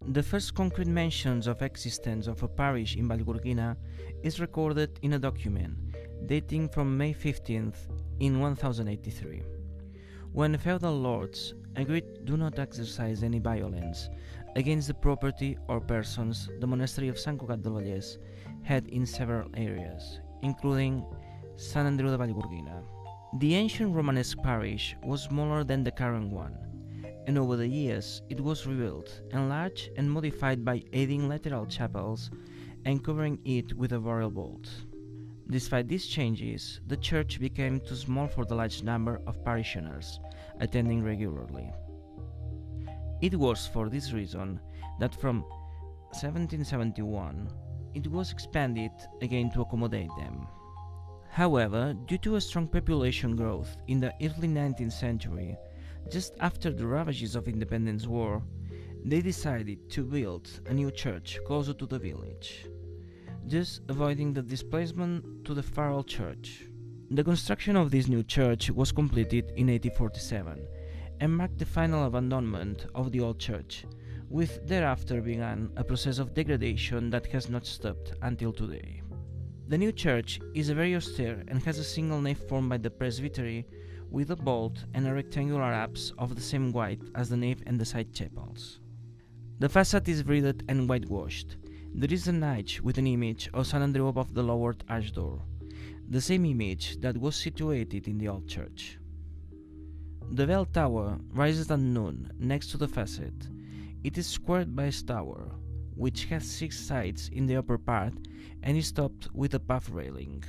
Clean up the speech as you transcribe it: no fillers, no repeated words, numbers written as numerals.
The first concrete mentions of existence of a parish in Vallgorguina is recorded in a document dating from May 15th in 1083, when feudal lords agreed do not exercise any violence against the property or persons the monastery of Sant Cugat del Vallès had in several areas, including Sant Andreu de Vallgorguina. The ancient Romanesque parish was smaller than the current one, and over the years it was rebuilt, enlarged and modified by adding lateral chapels and covering it with a burial vault. Despite these changes, the church became too small for the large number of parishioners attending regularly. It was for this reason that from 1771 it was expanded again to accommodate them. However, due to a strong population growth in the early 19th century, just after the ravages of Independence War, they decided to build a new church closer to the village, thus avoiding the displacement to the far old church. The construction of this new church was completed in 1847 and marked the final abandonment of the old church, with thereafter began a process of degradation that has not stopped until today. The new church is very austere and has a single nave formed by the presbytery with a vault and a rectangular apse of the same white as the nave and the side chapels. The facade is vreaded and whitewashed. There is a niche with an image of Sant Andreu above the lowered arch door, the same image that was situated in the old church. The bell tower rises at noon next to the facade. It is squared by a tower, which has 6 sides in the upper part and is topped with a path railing.